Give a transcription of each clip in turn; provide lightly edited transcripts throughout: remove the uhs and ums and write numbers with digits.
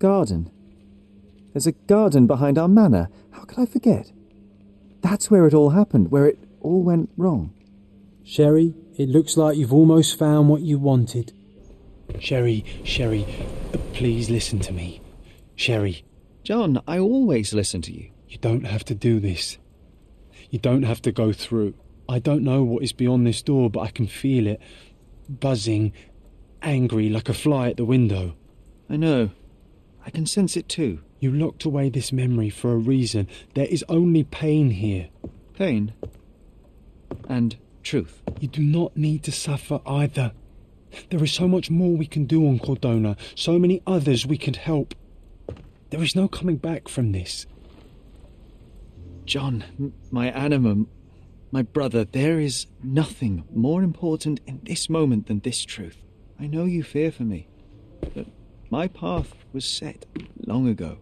garden. There's a garden behind our manor. How could I forget? That's where it all happened, where it all went wrong. Sherry, it looks like you've almost found what you wanted. Sherry, please listen to me. Sherry. John, I always listen to you. You don't have to do this. You don't have to go through. I don't know what is beyond this door, but I can feel it. Buzzing, angry, like a fly at the window. I know. I can sense it too. You locked away this memory for a reason. There is only pain here. Pain? And truth. You do not need to suffer either. There is so much more we can do on Cordona, so many others we could help. There is no coming back from this. John, my anima, my brother, there is nothing more important in this moment than this truth. I know you fear for me, but my path was set long ago.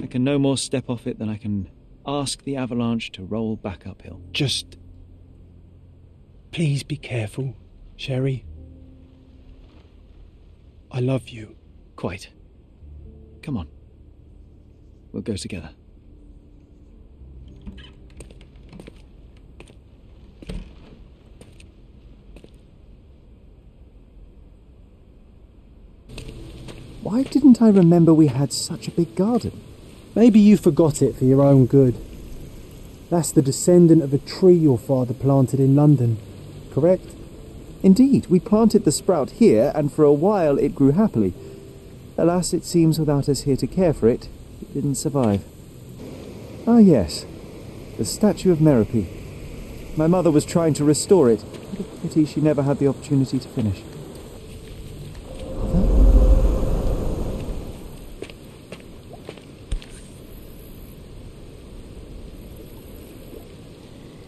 I can no more step off it than I can ask the avalanche to roll back uphill. Just please be careful, Sherry. I love you. Quite. Come on. We'll go together. Why didn't I remember we had such a big garden? Maybe you forgot it for your own good. That's the descendant of a tree your father planted in London, correct? Indeed, we planted the sprout here, and for a while it grew happily. Alas, it seems without us here to care for it, it didn't survive. Ah yes, the statue of Mycroft. My mother was trying to restore it. What a pity she never had the opportunity to finish. Mother?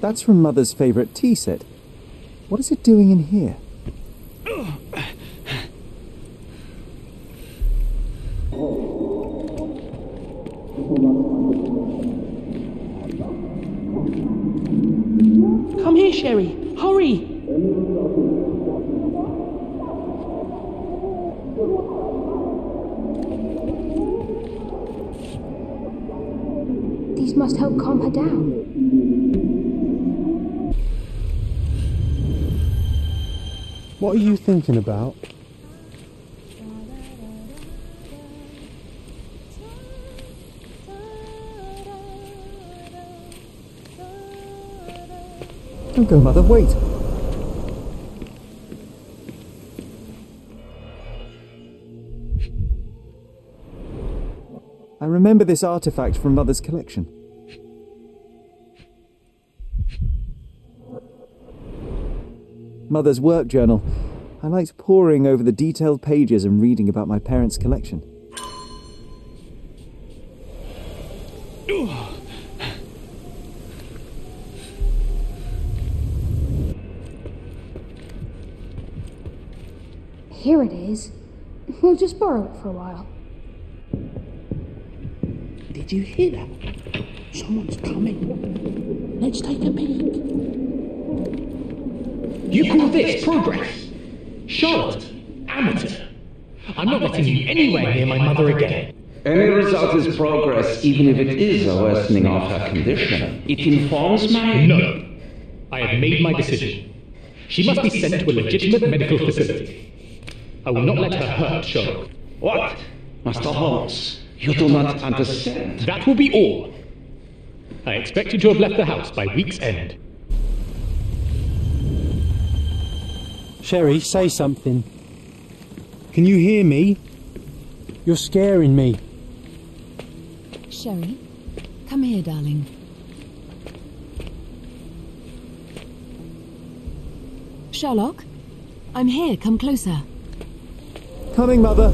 That's from Mother's favourite tea set. What is it doing in here? Come here, Sherry. Hurry! These must help calm her down. What are you thinking about? Don't go, Mother, wait! I remember this artifact from Mother's collection. Mother's work journal. I liked poring over the detailed pages and reading about my parents' collection. Here it is. We'll just borrow it for a while. Did you hear that? Someone's coming. Let's take a peek. You call this progress? Charlotte, amateur. I'm not letting you anywhere near my mother again. Any result is progress, even if it is a worsening of her condition. It informs my... No. I have made my decision. She must be sent to a legitimate medical facility. I will not let her hurt Sherlock. What? Master Holmes, you do not understand. That will be all. I expect you to have left the house by week's end. Sherry, say something. Can you hear me? You're scaring me. Sherry, come here, darling. Sherlock, I'm here. Come closer. Coming, Mother!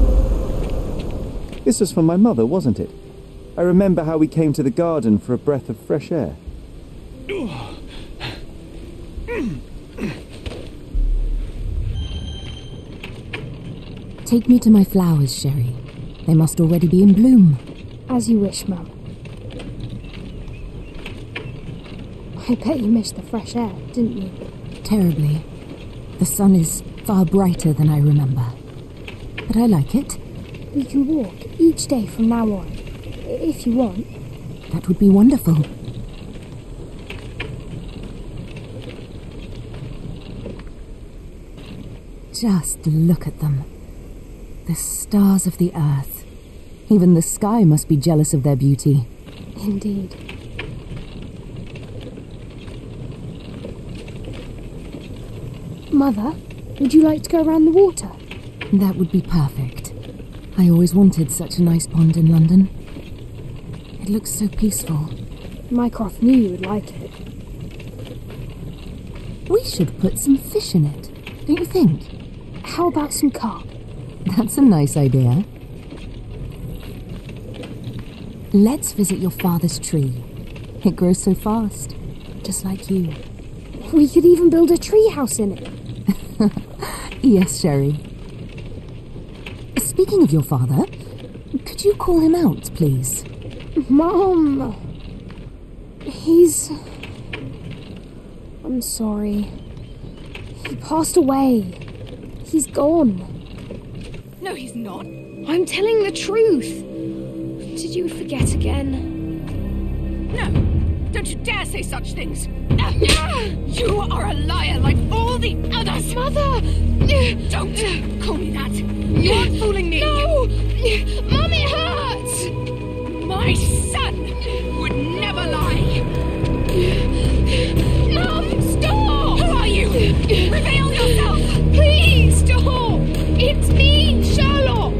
This was from my mother, wasn't it? I remember how we came to the garden for a breath of fresh air. Take me to my flowers, Sherry. They must already be in bloom. As you wish, Mum. I bet you missed the fresh air, didn't you? Terribly. The sun is far brighter than I remember. But I like it. We can walk each day from now on, if you want. That would be wonderful. Just look at them. The stars of the earth. Even the sky must be jealous of their beauty. Indeed. Mother, would you like to go around the water? That would be perfect. I always wanted such a nice pond in London. It looks so peaceful. Mycroft knew you would like it. We should put some fish in it, don't you think? How about some carp? That's a nice idea. Let's visit your father's tree. It grows so fast, just like you. We could even build a tree house in it. Yes, Sherry. Speaking of your father, could you call him out, please? Mom! I'm sorry. He passed away. He's gone. No, he's not. I'm telling the truth. Did you forget again? No, don't you dare say such things. You are a liar like all the others. Mother! Don't call me that. You aren't fooling me. No! Mum, it hurts! My son would never lie. Mum, stop! Who are you? Reveal yourself. Please, stop! It's me, Sherlock!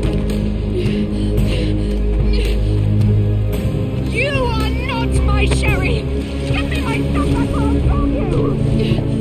You are not my Sherry. Get me my stuff before I kill you.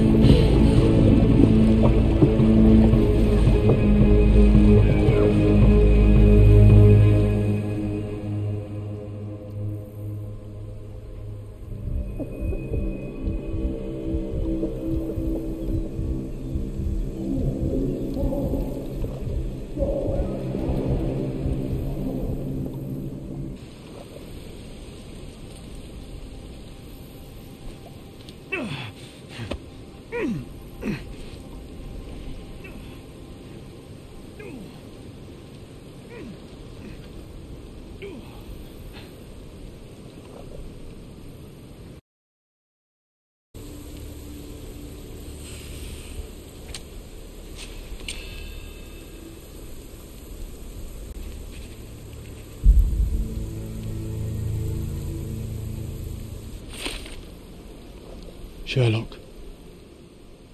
Sherlock.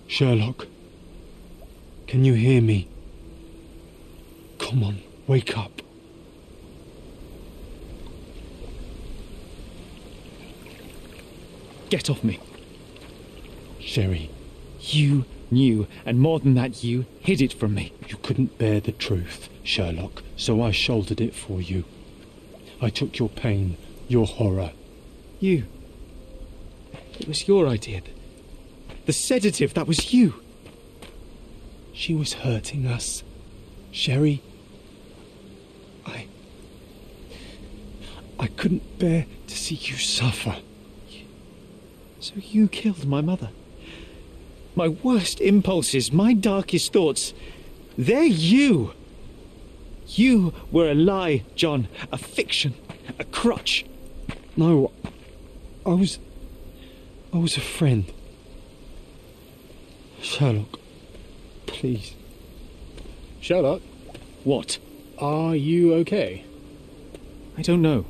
Sherlock. Can you hear me? Come on, wake up. Get off me. Sherry, You knew, and more than that, you hid it from me. you couldn't bear the truth, Sherlock, so I shouldered it for you. I took your pain, your horror. You. It was your idea. The sedative, that was you. She was hurting us. Sherry, I couldn't bear to see you suffer. So you killed my mother. My worst impulses, my darkest thoughts, they're you. You were a lie, John, a fiction, a crutch. No, I was a friend. Sherlock, please. Sherlock, What? are you okay? I don't know.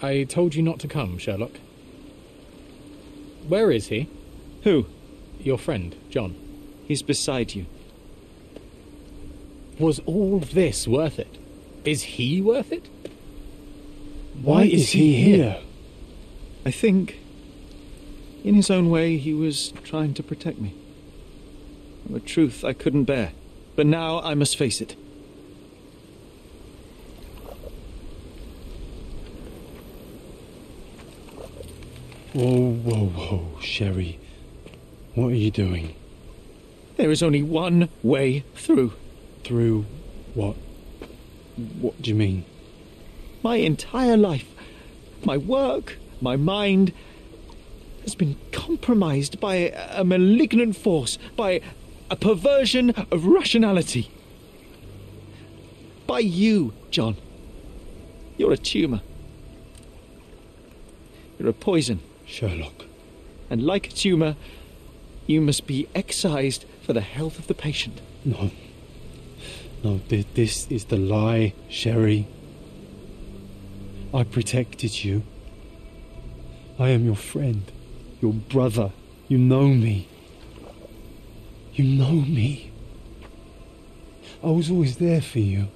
I told you not to come, Sherlock. Where is he? Who? Your friend, John. He's beside you. Was all this worth it? Is he worth it? Why is he here? I think, in his own way, he was trying to protect me. A truth I couldn't bear. But now I must face it. Whoa, Sherry. What are you doing? There is only one way through. Through what? What do you mean? My entire life, my work, my mind, has been compromised by a malignant force, by a perversion of rationality. by you, John. You're a tumour. You're a poison. Sherlock. And like a tumour, you must be excised for the health of the patient. No. No, this is the lie, Sherry. I protected you. I am your friend, your brother. You know me. You know me. I was always there for you.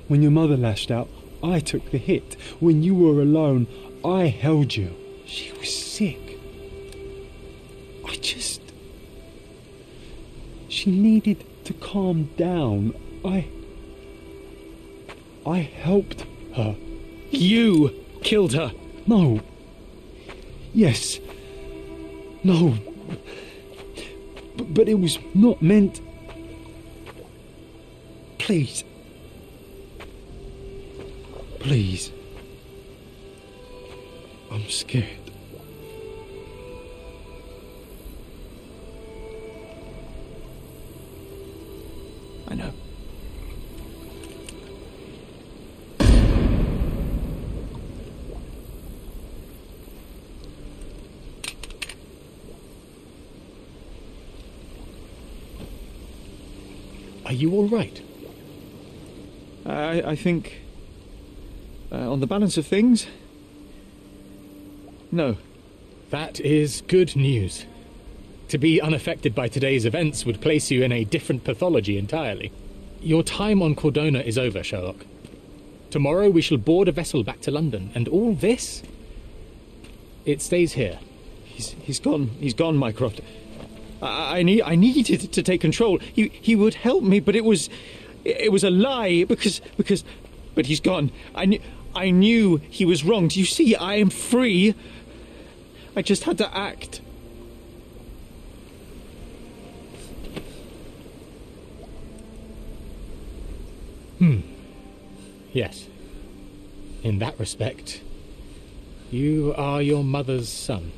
When your mother lashed out, I took the hit. When you were alone, I held you. She was sick. She needed to calm down. I helped her. You killed her. No. Yes. No. But it was not meant. Please. Please. I'm scared. I know. Are you all right? I think, on the balance of things, no. That is good news. To be unaffected by today's events would place you in a different pathology entirely. Your time on Cordona is over, Sherlock. Tomorrow we shall board a vessel back to London, and all this, it stays here. He's gone, Mycroft. I needed to take control. He would help me, but it was a lie but he's gone. I knew he was wrong. Do you see? I am free. I just had to act. Yes. In that respect, you are your mother's son.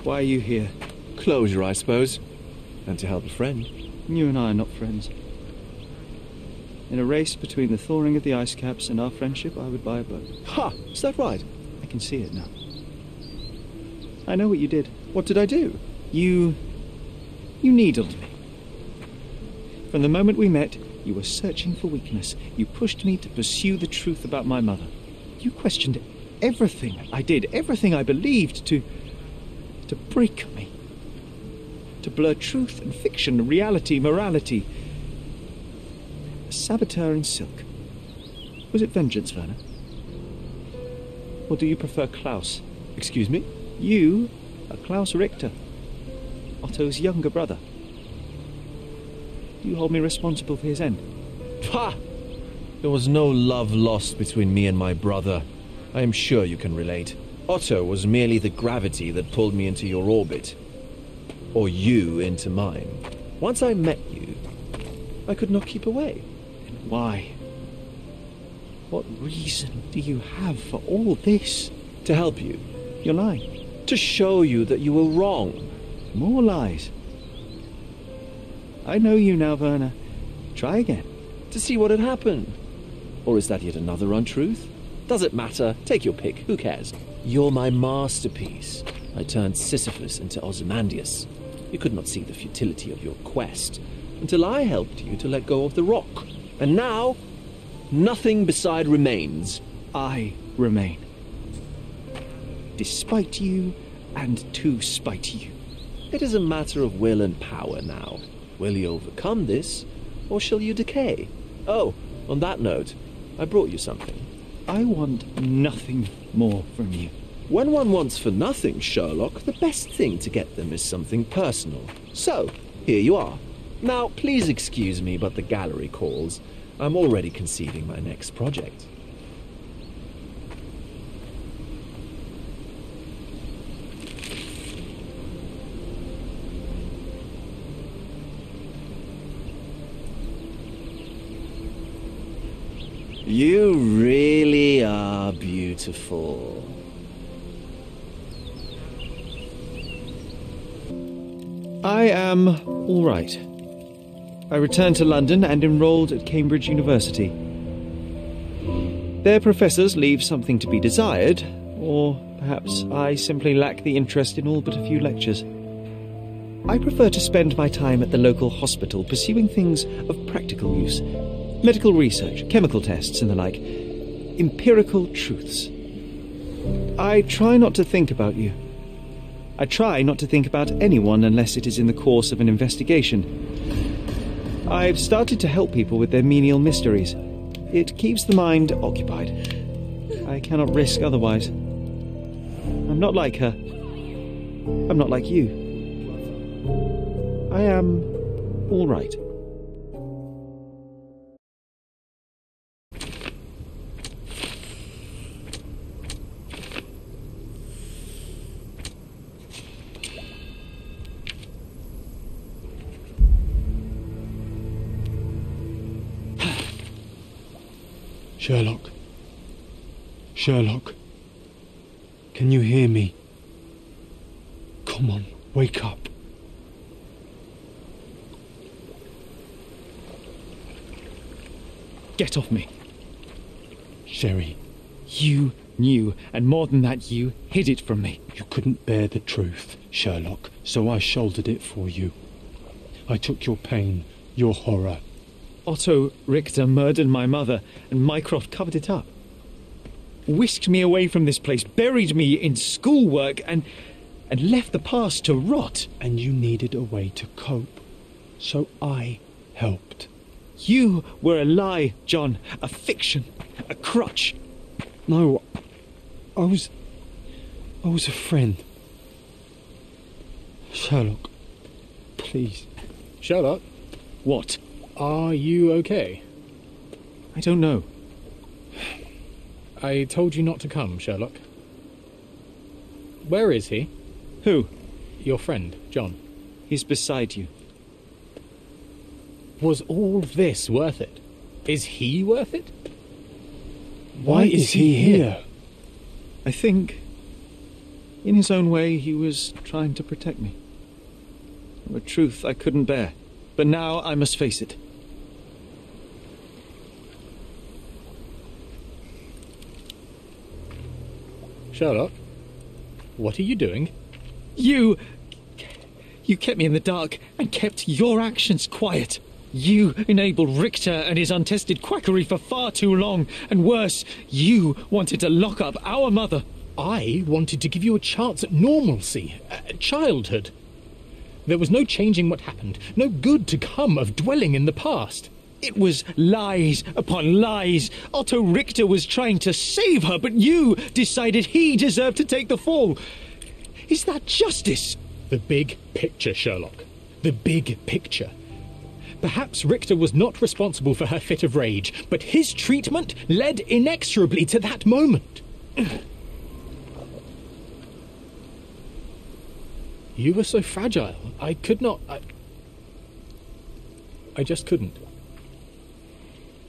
Why are you here? Closure, I suppose. And to help a friend. You and I are not friends. In a race between the thawing of the ice caps and our friendship, I would buy a boat. Ha! Is that right? I can see it now. I know what you did. What did I do? You needled me. From the moment we met, you were searching for weakness. You pushed me to pursue the truth about my mother. You questioned everything I did, everything I believed, to break me. To blur truth and fiction, reality, morality. A saboteur in silk. Was it vengeance, Werner? Or do you prefer Klaus? Excuse me? You are Klaus Richter, Otto's younger brother. Do you hold me responsible for his end? Ha! There was no love lost between me and my brother. I am sure you can relate. Otto was merely the gravity that pulled me into your orbit. Or you into mine. Once I met you, I could not keep away. And why? What reason do you have for all this? To help you. You're lying. To show you that you were wrong. More lies. I know you now, Werner. Try again. To see what had happened. Or is that yet another untruth? Does it matter? Take your pick. Who cares? You're my masterpiece. I turned Sisyphus into Ozymandias. You could not see the futility of your quest until I helped you to let go of the rock. And now, nothing beside remains. I remain. Despite you and to spite you. It is a matter of will and power now. Will you overcome this, or shall you decay? Oh, on that note, I brought you something. I want nothing more from you. When one wants for nothing, Sherlock, the best thing to get them is something personal. So, here you are. Now, please excuse me, but the gallery calls. I'm already conceiving my next project. You really are beautiful. I am all right. I returned to London and enrolled at Cambridge University. Their professors leave something to be desired, or perhaps I simply lack the interest in all but a few lectures. I prefer to spend my time at the local hospital pursuing things of practical use. Medical research, chemical tests and the like. Empirical truths. I try not to think about you. I try not to think about anyone unless it is in the course of an investigation. I've started to help people with their menial mysteries. It keeps the mind occupied. I cannot risk otherwise. I'm not like her. I'm not like you. I am all right. Sherlock. Sherlock. Can you hear me? Come on, wake up. Get off me. Sherry. You knew, and more than that, you hid it from me. You couldn't bear the truth, Sherlock, so I shouldered it for you. I took your pain, your horror. Otto Richter murdered my mother, and Mycroft covered it up. Whisked me away from this place, buried me in schoolwork, and left the past to rot. And you needed a way to cope, so I helped. You were a lie, John, a fiction, a crutch. No, I was a friend. Sherlock, please. Sherlock? What? Are you okay? I don't know. I told you not to come, Sherlock. Where is he? Who? Your friend, John. He's beside you. Was all this worth it? Is he worth it? Why is he here? I think, in his own way, he was trying to protect me. A truth I couldn't bear. But now I must face it. Sherlock, what are you doing? You kept me in the dark and kept your actions quiet. You enabled Richter and his untested quackery for far too long. And worse, you wanted to lock up our mother. I wanted to give you a chance at normalcy, childhood. There was no changing what happened, no good to come of dwelling in the past. It was lies upon lies. Otto Richter was trying to save her, but you decided he deserved to take the fall. Is that justice? The big picture, Sherlock. The big picture. Perhaps Richter was not responsible for her fit of rage, but his treatment led inexorably to that moment. You were so fragile. I could not... I just couldn't.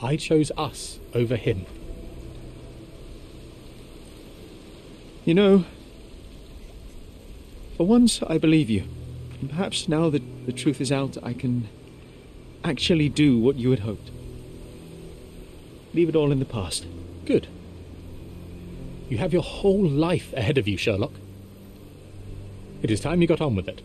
I chose us over him. You know, for once I believe you. And perhaps now that the truth is out, I can actually do what you had hoped. Leave it all in the past. Good. You have your whole life ahead of you, Sherlock. It is time you got on with it.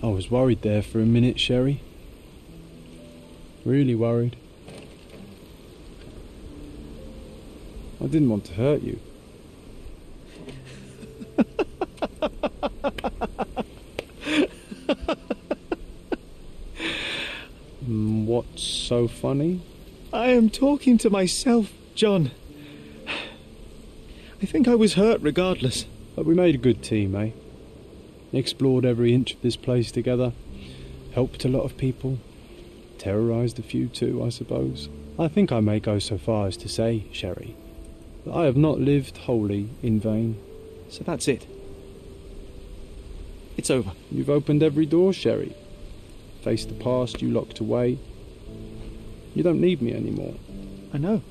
I was worried there for a minute, Sherry. Really worried. I didn't want to hurt you. What's so funny? I am talking to myself, John. I think I was hurt regardless. But we made a good team, eh? Explored every inch of this place together. Helped a lot of people. Terrorised a few too, I suppose. I think I may go so far as to say, Sherry, that I have not lived wholly in vain. So that's it. It's over. You've opened every door, Sherry. Faced the past you locked away. You don't need me anymore. I know.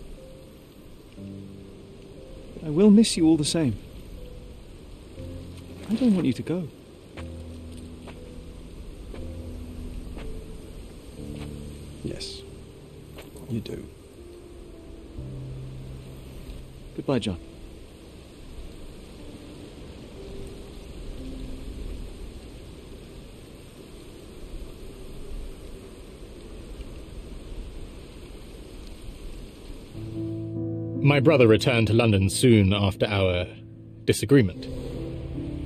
But I will miss you all the same. I don't want you to go. Yes, you do. Goodbye, John. My brother returned to London soon after our disagreement.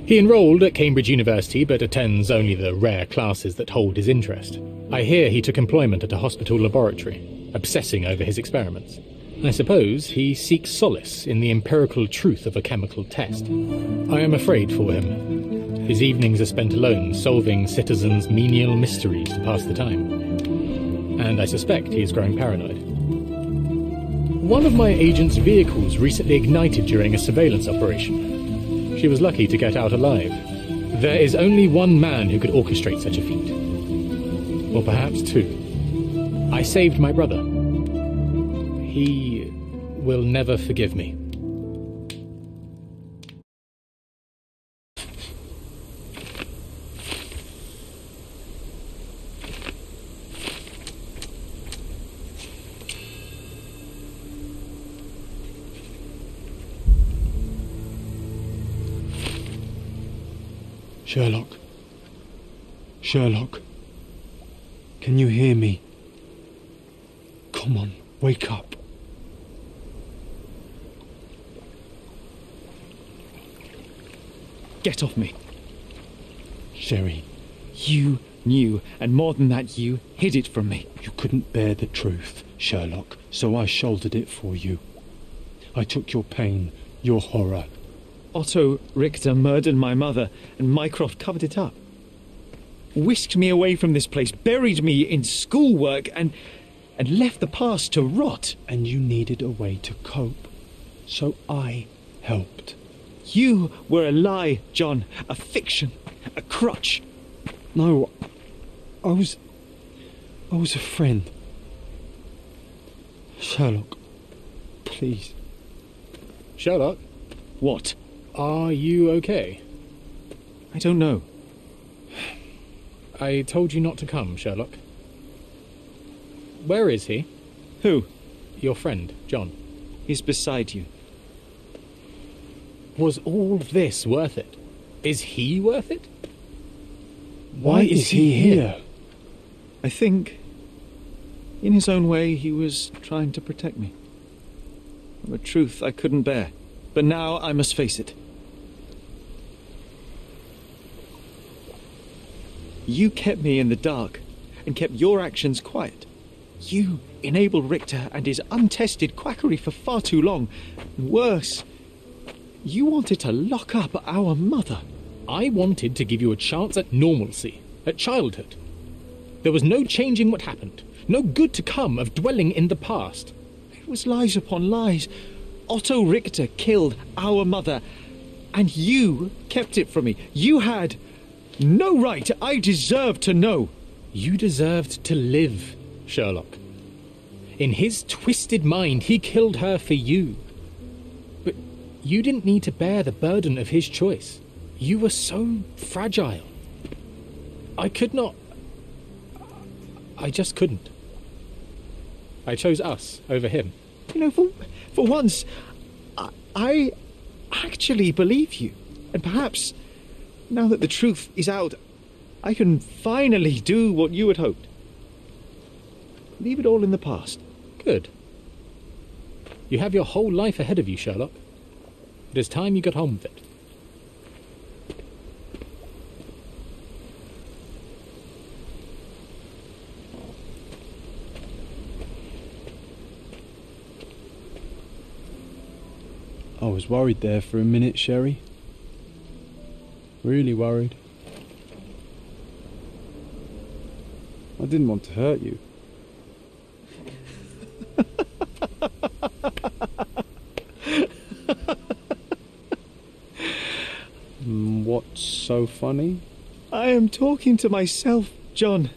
He enrolled at Cambridge University, but attends only the rare classes that hold his interest. I hear he took employment at a hospital laboratory, obsessing over his experiments. I suppose he seeks solace in the empirical truth of a chemical test. I am afraid for him. His evenings are spent alone, solving citizens' menial mysteries to pass the time. And I suspect he is growing paranoid. One of my agent's vehicles recently ignited during a surveillance operation. She was lucky to get out alive. There is only one man who could orchestrate such a feat. Or perhaps two. I saved my brother. He will never forgive me. Sherlock. Sherlock. Can you hear me? Come on, wake up. Get off me. Sherry. You knew, and more than that, you hid it from me. You couldn't bear the truth, Sherlock, so I shouldered it for you. I took your pain, your horror. Otto Richter murdered my mother, and Mycroft covered it up. Whisked me away from this place, buried me in schoolwork, and left the past to rot. And you needed a way to cope, so I helped. You were a lie, John, a fiction, a crutch. No, I was a friend. Sherlock, please. Sherlock? What? Are you okay? I don't know. I told you not to come, Sherlock. Where is he? Who? Your friend, John. He's beside you. Was all this worth it? Is he worth it? Why is he here? I think, in his own way, he was trying to protect me from a truth I couldn't bear. But now I must face it. You kept me in the dark and kept your actions quiet. You enabled Richter and his untested quackery for far too long. And worse, you wanted to lock up our mother. I wanted to give you a chance at normalcy, at childhood. There was no changing what happened, no good to come of dwelling in the past. It was lies upon lies. Otto Richter killed our mother, and you kept it from me. You had no right. I deserved to know. You deserved to live, Sherlock. In his twisted mind, he killed her for you. But you didn't need to bear the burden of his choice. You were so fragile. I could not... I just couldn't. I chose us over him. You know, for once, I actually believe you. And perhaps, now that the truth is out, I can finally do what you had hoped. Leave it all in the past. Good. You have your whole life ahead of you, Sherlock. It is time you got on with it. was worried there for a minute, Sherry. Really worried. I didn't want to hurt you. What's so funny? I am talking to myself, John.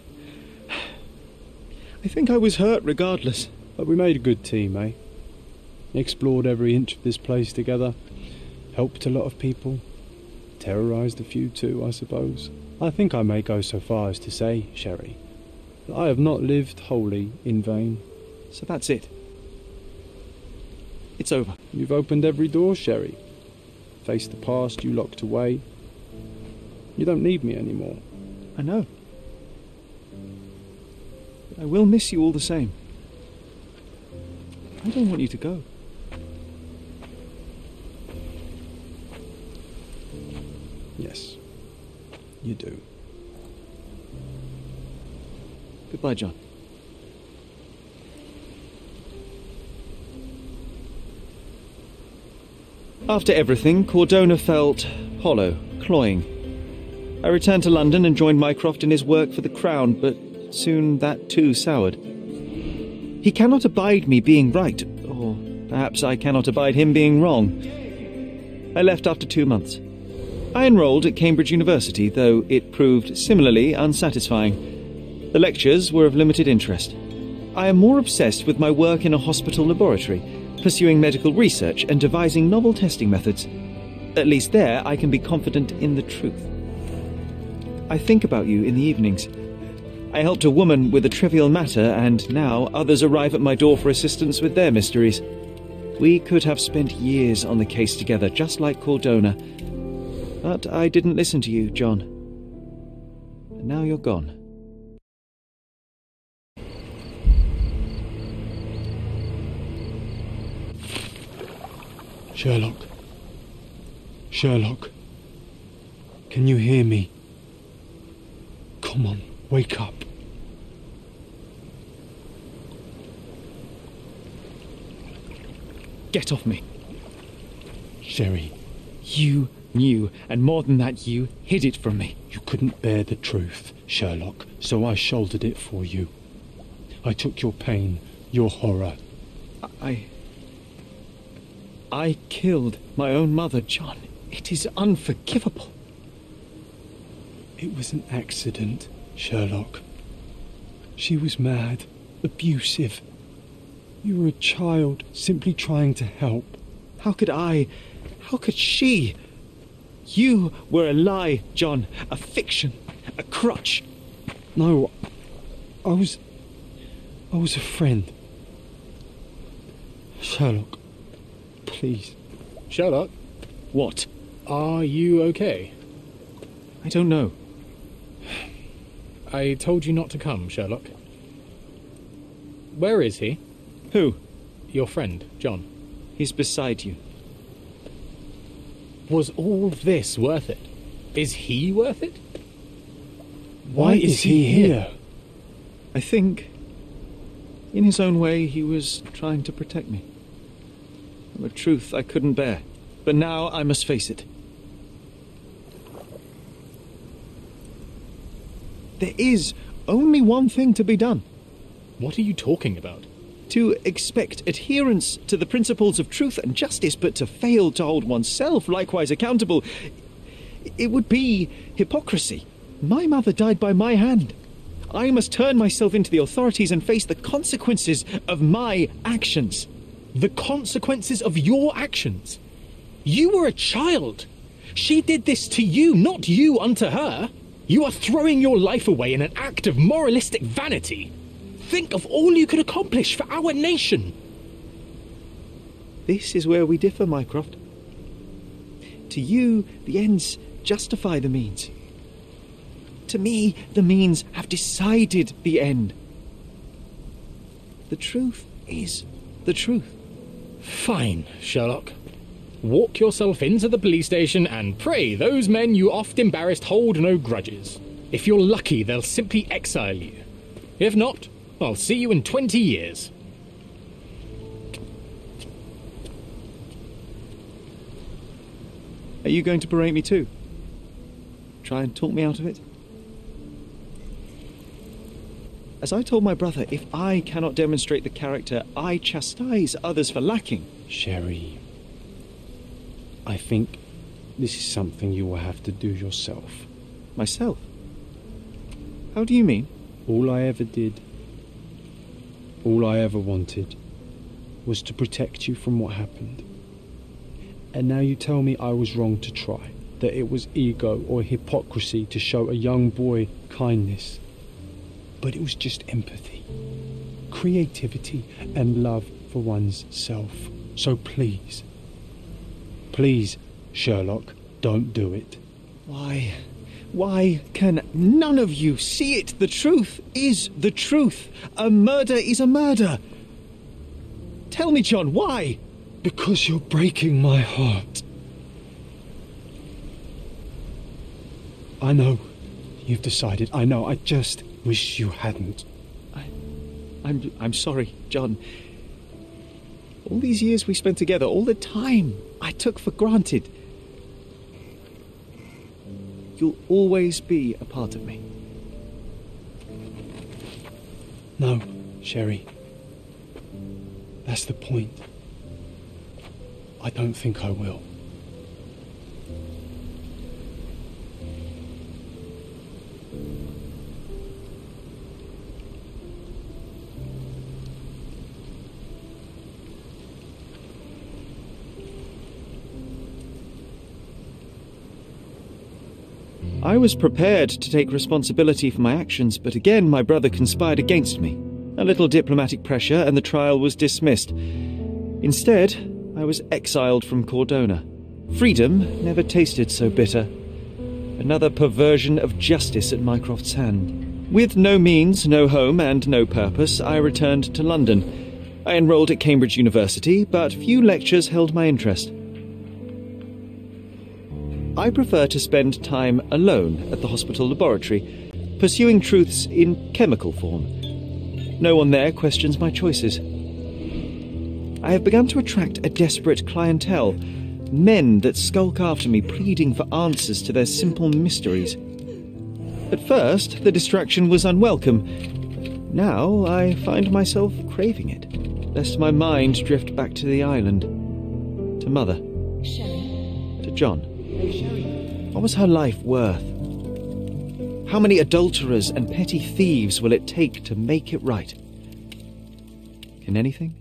I think I was hurt regardless. But we made a good team, eh? Explored every inch of this place together. Helped a lot of people. Terrorised a few too, I suppose. I think I may go so far as to say, Sherry, that I have not lived wholly in vain. So that's it. It's over. You've opened every door, Sherry. Faced the past you locked away. You don't need me anymore. I know. But I will miss you all the same. I don't want you to go. Yes, you do. Goodbye, John. After everything, Cordona felt hollow, cloying. I returned to London and joined Mycroft in his work for the Crown, but soon that too soured. He cannot abide me being right, or perhaps I cannot abide him being wrong. I left after 2 months. I enrolled at Cambridge University, though it proved similarly unsatisfying. The lectures were of limited interest. I am more obsessed with my work in a hospital laboratory, pursuing medical research and devising novel testing methods. At least there I can be confident in the truth. I think about you in the evenings. I helped a woman with a trivial matter, and now others arrive at my door for assistance with their mysteries. We could have spent years on the case together, just like Cordona. But I didn't listen to you, John. And now you're gone. Sherlock. Sherlock. Can you hear me? Come on, wake up. Get off me. Sherry. You knew, and more than that, you hid it from me. You couldn't bear the truth, Sherlock, so I shouldered it for you. I took your pain, your horror. I killed my own mother, John. It is unforgivable. It was an accident, Sherlock. She was mad, abusive. You were a child, simply trying to help. How could I? How could she? You were a lie, John. A fiction. A crutch. No, I was a friend. Sherlock, please. Sherlock? What? Are you okay? I don't know. I told you not to come, Sherlock. Where is he? Who? Your friend, John. He's beside you. Was all this worth it? Is he worth it? Why is he here? I think, in his own way, he was trying to protect me. From a truth I couldn't bear. But now I must face it. There is only one thing to be done. What are you talking about? To expect adherence to the principles of truth and justice, but to fail to hold oneself likewise accountable, it would be hypocrisy. My mother died by my hand. I must turn myself into the authorities and face the consequences of my actions. The consequences of your actions? You were a child. She did this to you, not you unto her. You are throwing your life away in an act of moralistic vanity. Think of all you could accomplish for our nation. This is where we differ, Mycroft. To you, the ends justify the means. To me, the means have decided the end. The truth is the truth. Fine, Sherlock. Walk yourself into the police station and pray those men you oft embarrassed hold no grudges. If you're lucky, they'll simply exile you. If not, I'll see you in 20 years. Are you going to berate me too? Try and talk me out of it? As I told my brother, if I cannot demonstrate the character I chastise others for lacking... Sherry, I think this is something you will have to do yourself. Myself? How do you mean? All I ever did, all I ever wanted, was to protect you from what happened. And now you tell me I was wrong to try, that it was ego or hypocrisy to show a young boy kindness. But it was just empathy, creativity, and love for one's self. So please, please, Sherlock, don't do it. Why can none of you see it? The truth is the truth. A murder is a murder. Tell me, John, why? Because you're breaking my heart. I know you've decided. I know. I just wish you hadn't. I'm sorry, John. All these years we spent together, all the time I took for granted. You'll always be a part of me. No, Sherry. That's the point. I don't think I will. I was prepared to take responsibility for my actions, but again my brother conspired against me. A little diplomatic pressure and the trial was dismissed. Instead, I was exiled from Cordona. Freedom never tasted so bitter. Another perversion of justice at Mycroft's hand. With no means, no home, and no purpose, I returned to London. I enrolled at Cambridge University, but few lectures held my interest. I prefer to spend time alone at the hospital laboratory, pursuing truths in chemical form. No one there questions my choices. I have begun to attract a desperate clientele, men that skulk after me, pleading for answers to their simple mysteries. At first, the distraction was unwelcome. Now I find myself craving it, lest my mind drift back to the island, to Mother, to John. What was her life worth? How many adulterers and petty thieves will it take to make it right? Can anything?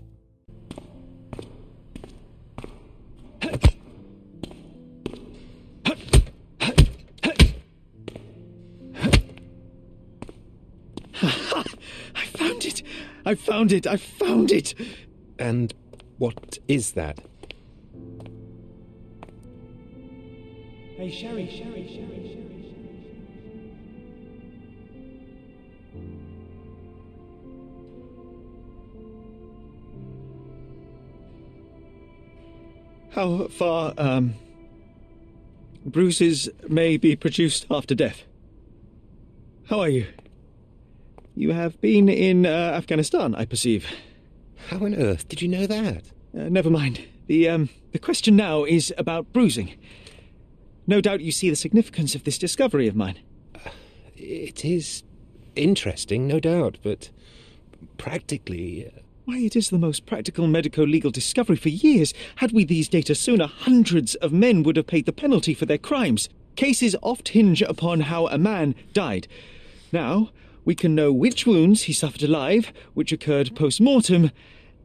I found it! And what is that? Hey, Sherry. How far, bruises may be produced after death. How are you? You have been in Afghanistan, I perceive. How on earth did you know that? Never mind. The question now is about bruising. No doubt you see the significance of this discovery of mine. It is interesting, no doubt, but practically... Why, it is the most practical medico-legal discovery for years. Had we these data sooner, hundreds of men would have paid the penalty for their crimes. Cases oft hinge upon how a man died. Now, we can know which wounds he suffered alive, which occurred post-mortem,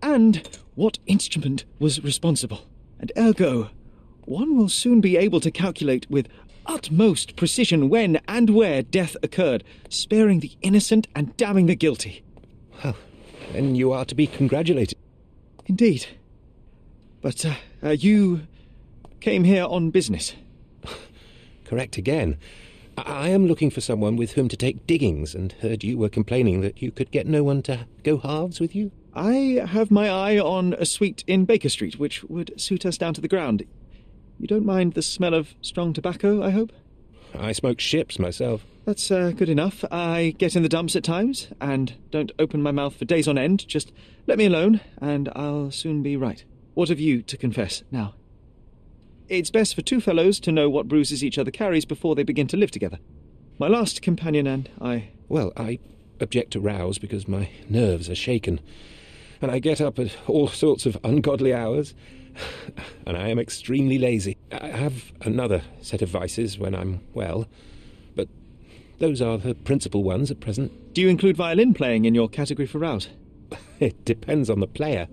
and what instrument was responsible. And ergo, one will soon be able to calculate with utmost precision when and where death occurred, sparing the innocent and damning the guilty. Well, then you are to be congratulated. Indeed. But you came here on business. Correct again. I am looking for someone with whom to take diggings, and heard you were complaining that you could get no one to go halves with you. I have my eye on a suite in Baker Street, which would suit us down to the ground. You don't mind the smell of strong tobacco, I hope? I smoke ships myself. That's good enough. I get in the dumps at times, and don't open my mouth for days on end. Just let me alone, and I'll soon be right. What have you to confess now? It's best for two fellows to know what bruises each other carries before they begin to live together. My last companion and I... Well, I object to rows because my nerves are shaken, and I get up at all sorts of ungodly hours, and I am extremely lazy. I have another set of vices when I'm well, but those are the principal ones at present. Do you include violin playing in your category for rouse? It depends on the player.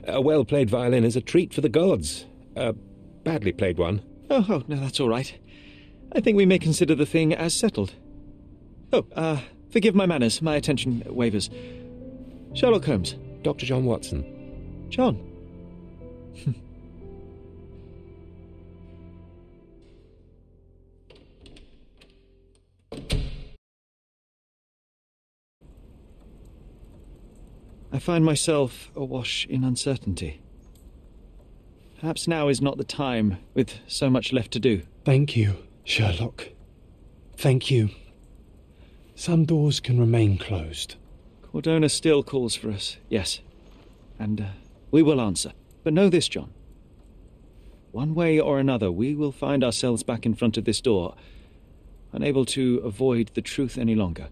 A well-played violin is a treat for the gods. A badly played one... Oh, no, that's all right. I think we may consider the thing as settled. Oh, forgive my manners. My attention wavers. Sherlock Holmes. Dr. John Watson. John. I find myself awash in uncertainty. Perhaps now is not the time, with so much left to do. Thank you, Sherlock. Thank you. Some doors can remain closed. Cordona still calls for us, yes. And we will answer. But know this, John. One way or another, we will find ourselves back in front of this door, unable to avoid the truth any longer.